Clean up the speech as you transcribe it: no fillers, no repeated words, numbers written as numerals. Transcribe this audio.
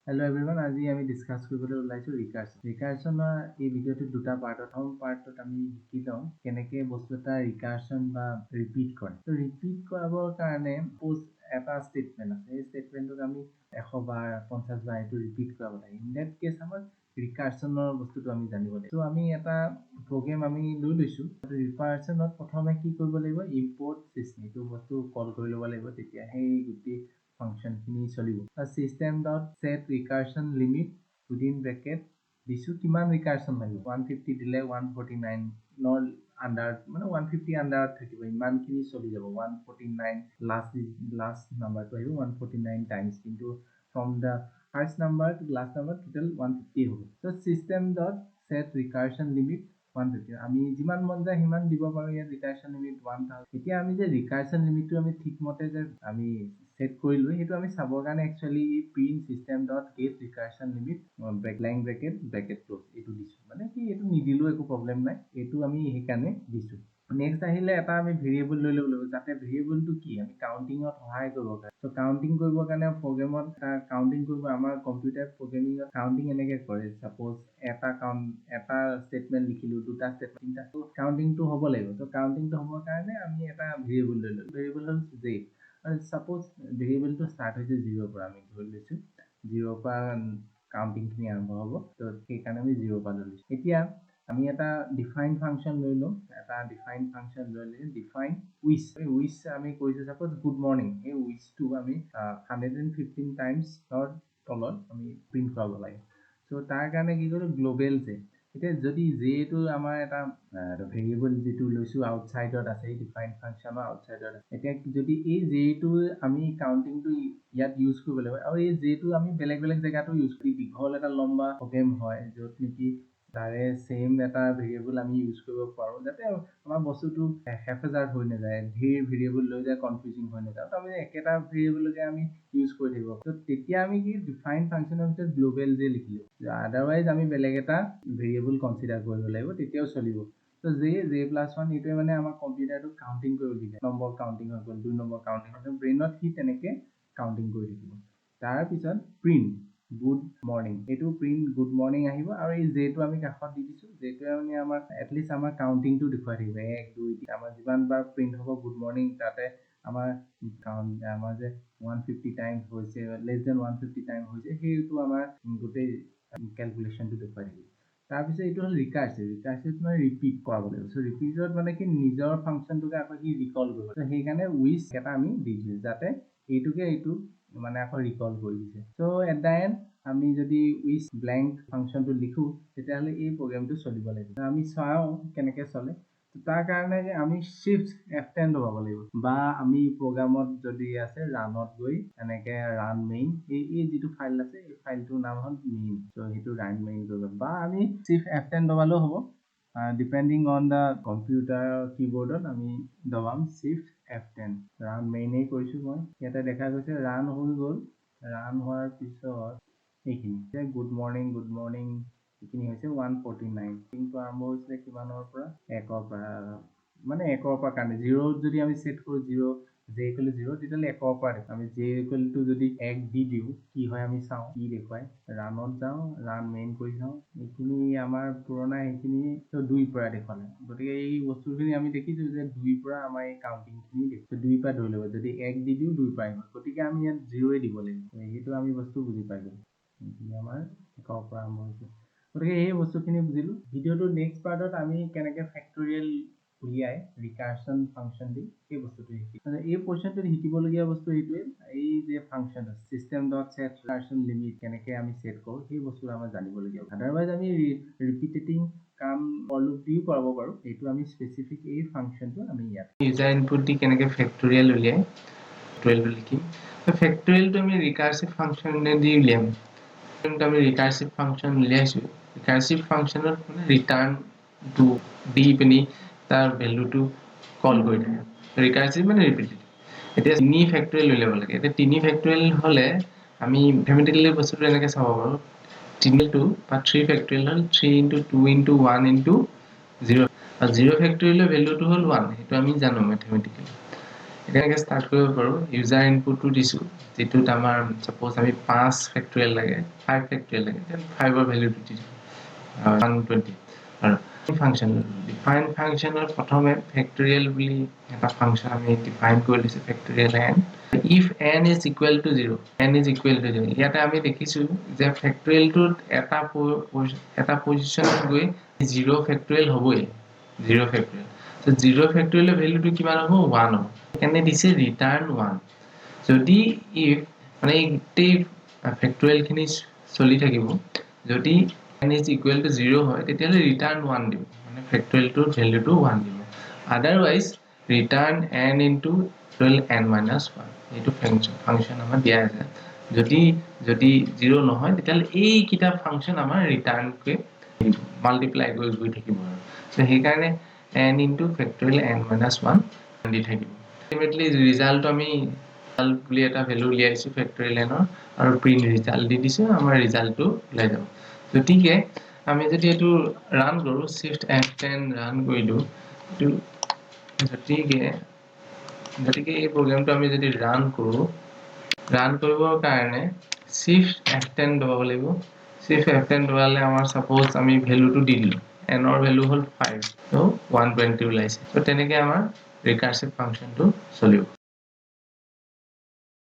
Hello everyone, আজি আমি discuss কৰিবলৈ ওলাইছো ৰিকাৰছন। ৰিকাৰছনৰ এই ভিডিঅ'টো দুটা পাৰ্টত প্ৰথম পাৰ্টত আমি শিকি লওঁ কেনেকৈ বস্তু এটা ৰিকাৰছন বা ৰিপিট কৰে। তো ৰিপিট কৰাবৰ কাৰণে এটা ষ্টেটমেণ্ট আছে, এই ষ্টেটমেণ্টটোক আমি 100 বাৰ 50 বাৰ এইটো ৰিপিট কৰাব লাগে। ইন ডেট কেছ আমাক ৰিকাৰছনৰ বস্তুটো আমি জানিব লাগিব। তো আমি এটা প্ৰগ্ৰেম আমি লৈ লৈছোঁ। ৰিকাৰছনত প্ৰথমে কি কৰিব লাগিব, ইম্পৰ্ট চিষ্টেম এইটো বস্তু কল কৰি ল'ব লাগিব, তেতিয়া সেই গোটেই ফাংচন খিনি চলিব। system.set recursion limit within bracket দিছো কিমান ৰিকাৰছন লাগিব 150 দিলে 149 নৰ আন্ডাৰ মানে 150 আন্ডাৰত থাকিব, ইমানখিনি চলি যাব। 149 লাষ্ট নাম্বাৰটো আহিব 149 টাইমছ, কিন্তু from the first number to last number total 150 হ'ব। so system.set recursion limit 150 আমি যিমান মন যায় সিমান দিব পাৰো। ইয়াত ৰিকাৰছন লিমিট 1000। এতিয়া আমি যে ৰিকাৰছন লিমিটটো আমি ঠিকমতে যে আমি সেট কৰিলো, সেইটো আমি চাবৰ কাৰণে actually print system.get recursion limit blank bracket close এইটো দিছো। মানে কি এইটো নিদিলো একো প্ৰবলেম নাই, এইটো আমি সেইকাৰণে দিছো। নেক্সট আহিলে এটা আমি ভেৰিয়েবল লৈ ল'ব লাগিব, যাতে ভেৰিয়েবলটো কি আমি কাউন্টিংত সহায় কৰিব পাৰে। সো কাউন্টিং কৰিবৰ কাৰণে প্ৰগ্ৰামত কাউন্টিং কৰিব আমাৰ কম্পিউটাৰ প্ৰগ্ৰামিংত কাউন্টিং এনেকৈ কৰে। সাপোজ এটা ষ্টেটমেন্ট লিখিলো, দুটা ষ্টেটমেন্ট, তিনটা, কাউন্টিংটো হ'ব লাগিব। তো কাউন্টিংটো হ'বৰ কাৰণে আমি এটা ভেৰিয়েবল লৈ ল'লো, ভেৰিয়েবল হ'ল j। সাপোজ ভেৰিয়েবলটো ষ্টাৰ্ট হৈছে 0 পৰা, আমি ধৰি লৈছো 0 পৰা কাউন্টিং খিনি আৰম্ভ হ'ব। তো সেইকাৰণে আমি 0 পৰা লৈ লৈছো। এতিয়া আমি এটা ডিফাইন ফাংচন লৈ লম, এটা ডিফাইন ফাংচন লৈ লৈ ডিফাইন উইচ আমি কৈছো সাপোজ গুড মৰ্নিং, এই উইচটো আমি 115 টাইমছৰ তলত আমি প্ৰিন্ট কৰাব লাগে। সো তাৰ কাৰণে কি কৰিলো গ্লোবেল জে। এতিয়া যদি জেটো আমাৰ এটা ভেৰিয়েবল যেটো লৈছো আউটসাইডত আছে, এই ডিফাইন ফাংচনৰ আউটসাইডত আছে। এতিয়া যদি এই জেটো আমি কাউন্টিংটো ইয়াত ইউজ কৰিব লাগিব, আৰু এই জেটো আমি বেলেগ বেলেগ জেগাতো ইউজ কৰি দীঘল এটা লম্বা প্ৰগ্ৰেম হয় য'ত নেকি তাৰে সেম এটা ভেৰিয়েবল আমি ইউজ কৰিব পাৰো, যাতে আমাৰ বস্তুটো হেফেজাৰ্ড হৈ নাযায়, ধেৰ ভেৰিয়েবল লৈ যায় কনফিউজিং হৈ নাযায়। তো আমি একেটা ভেৰিয়েবলকে আমি ইউজ কৰি থাকিব। তো তেতিয়া আমি কি ডিফাইন ফাংচনৰ ভিতৰত গ্লোবেল জে লিখিলো, আদাৰৱাইজ আমি বেলেগ এটা ভেৰিয়েবল কনসিডাৰ কৰিব লাগিব, তেতিয়াও চলিব। তো j+1 এইটোৱে মানে আমাৰ কম্পিউটাৰটো কাউন্টিং কৰিব দিয়ে। নম্বৰ কাউন্টিং হৈ গ'ল, 2 নম্বৰ কাউন্টিং হৈ গ'ল, ব্ৰেইনত সি তেনেকে কাউন্টিং কৰি থাকিব। তাৰ পিছত প্ৰিন্ট গুড মৰ্নিং, এইটো প্ৰিন্ট গুড মৰ্নিং আহিব, আৰু এই জেটো আমি কাষত দি দিছো। জেটোৱে মানে আমাৰ এটলিষ্ট আমাৰ কাউন্টিংটো দেখুৱাই থাকিব 1 2 3, আমাৰ যিমান বাৰ প্ৰিন্ট হ'ব গুড মৰ্নিং, তাতে আমাৰ যে 150 টাইমছ হৈছে, লেছ দেন 150 টাইম হৈছে, সেইটো আমাৰ গোটেই ক্যালকুলেশনটো দেখুৱাই থাকিব। তাৰপিছত এইটো হ'ল ৰিকাৰছিভ মানে ৰিপিট কৰাব লাগিব। সো ৰিপিটত মানে কি নিজৰ ফাংচনটোকে আকৌ কি ৰিকল কৰিব। তো সেইকাৰণে উইচ এটা আমি দি দিছো, যাতে এইটোকে এইটো মানে আকৌ ৰিকল কৰি দিছে। সো এট দা এন্ড আমি যদি উইচ ব্ল্যাঙ্ক ফাংচনটো লিখো, তেতিয়াহ'লে এই প্ৰগ্ৰামটো চলিব লাগিব। আমি চাওঁ কেনেকৈ চলে। তাৰ কাৰণে আমি শিফট F10 দবাব লাগিব, বা আমি প্ৰগ্ৰামত যদি আছে ৰানত গৈ এনেকে ৰান মেইন, এই যিটো ফাইল আছে এই ফাইলটোৰ নাম হ'ল মেইন। তো সেইটো ৰান মেইন কৰিব, বা আমি শিফট F10 দবালেও হ'ব, ডিপেন্ডিং অন দা কম্পিউটাৰ কিবোৰ্ডত আমি দবাম শিফট F10। ৰান মেইনেই কৰিছো মই, ইয়াতে দেখা গৈছে ৰান হৈ গ'ল। ৰান হোৱাৰ পিছত এইখিনি গুড মৰ্নিং এইখিনি হৈছে 149। কিন্তু আৰম্ভ হৈছিলে কিমানৰ পৰা, 1ৰ পৰা, মানে 1ৰ পৰা কাৰণে 0 যদি আমি সেট কৰো 0 j = 0, তেতিয়াহ'লে 1ৰ পৰা দেখো। আমি j = যদি 1 দি দিও কি হয় আমি চাওঁ, কি দেখুৱাই। ৰানত যাওঁ, ৰান মেইন কৰি চাওঁ, এইখিনি আমাৰ পুৰণা, এইখিনি 2ৰ পৰা দেখুৱালে। গতিকে এই বস্তুখিনি আমি দেখিছো যে 2ৰ পৰা আমাৰ এই কাউন্টিং খিনি দেখিছো, 2ৰ পৰা ধৰি ল'ব। যদি 1 দি দিও 2ৰ পৰা আহিব, গতিকে আমি ইয়াত 0 দিব লাগিব। সেইটো আমি বস্তু বুজি পাই গ'লো, এইখিনি আমাৰ 1ৰ পৰা আৰম্ভ হৈছে। গতিকে এই বস্তুখিনি বুজিলো। ভিডিঅ'টো নেক্সট পাৰ্টত আমি কেনেকৈ ফেক্টৰিয়েল উলিয়াই ৰিকাৰছন ফাংচন দি সেই বস্তুটো শিকিম। এই পোৰ্শনটোত শিকিবলগীয়া বস্তু এইটোৱে, এই যে ফাংচন system.set recursion limit কেনেকৈ আমি সেট কৰো, সেই বস্তু আমাৰ জানিবলগীয়া। আদাৰৱাইজ আমি ৰিপিটেটিং কাম ফৰ লুপ দিও কৰাব পাৰো। এইটো আমি স্পেসিফিক এই ফাংচনটো আমি ইয়াত ইউজাৰ ইনপুট দি কেনেকৈ ফেক্টৰিয়েল উলিয়াই ফেক্টৰিয়েল লিখিম। তো ফেক্টৰিয়েলটো আমি ৰিকাৰছিভ ফাংচনে দি উলিয়াম। আমি ৰিকাৰছিভ ফাংচন উলিয়াইছো, ৰিকাৰছিভ ফাংচনত মানে ৰিটাৰ্ণটো দি পিনি তাৰ ভ্যালুটো কল কৰি থাকে। ৰিকাৰছিভ মানে ৰিপিটেটিভ। এতিয়া 3 ফেক্টৰিয়েল উলিয়াব লাগে। এতিয়া 3 ফেক্টৰিয়েল হলে আমি ম্যাথমেটিক্যালি বস্তুটো এনেকৈ চাব পাৰো, 3 বা 3 ফেক্টৰিয়েল হ'ল 3 * 2 * 1 * 0, আৰু 0 ফেক্টৰিয়েলৰ ভ্যালুটো হ'ল 1, সেইটো আমি জানো ম্যাথমেটিক্যালি। এটাকে ষ্টাৰ্ট কৰিব পাৰোঁ ইউজাৰ ইনপুটটো দিছোঁ যেটোত আমাৰ সাপোজ আমি 5 ফেক্টৰিয়েল লাগে 5 ফেক্টৰিয়েল লাগে দেন 5 ৰ ভ্যালুটো দি দিওঁ 120 আৰু ফাংচন ডিফাইন ফাংচনৰ প্ৰথমে ফেক্টৰিয়েল বুলি এটা ফাংচন আমি ডিফাইন কৰি দিছোঁ factorial n if n is equal to 0 n is equal to 0 ইয়াতে আমি দেখিছোঁ যে ফেক্টৰিয়েলটোত এটা পজিশনত গৈ 0 ফেক্টৰিয়েল হ'বই 0 ফেক্টৰিয়েল so 0 ফেক্টৰিয়েলৰ ভ্যালুটো কিমান হ'ব 1 হ'ব কেনে দিছে ৰিটাৰ্ণ 1 যদি if মানে এই ফেক্টৰিয়েল খিনি চলি থাকিব যদি n is equal to 0 হয় তেতিয়ালে ৰিটাৰ্ণ 1 দিব মানে ফেক্টৰিয়েলটোৰ ভ্যালুটো 1 দিব otherwise return n into n minus 1 এইটো ফাংচন আমাৰ দিয়া আছে যদি 0 নহয় তেতিয়ালে এই কিটা ফাংচন আমাৰ ৰিটাৰ্ণ কে মাল্টিপ্লাই কৰি থাকিব সো সেই কাৰণে n into factorial n minus 1 দি থাকিব আলটিমেটলি ৰিজাল্ট আমি ৰিজাল্ট বুলি এটা ভ্যালু লিয়াইছো ফেক্টৰিয়েল n আৰু প্ৰিন্ট ৰিজাল্ট দি দিছো আমাৰ ৰিজাল্টটো ওলাই যাব গতিকে আমি যদি এটো ৰান কৰো shift f10 ৰান কৰি দিও এটো গতিকে এই প্ৰগ্ৰামটো আমি যদি ৰান কৰো ৰান কৰিবৰ কাৰণে shift f10 দবাব লাগিব shift f10 দবালে আমাৰ সাপোজ আমি ভ্যালুটো দি দিলো n ৰ ভ্যালু হল 5 সো 120 ওলাইছে সো তেনেকে আমাৰ ৰিকাৰসিভ ফাংচনটো চলিব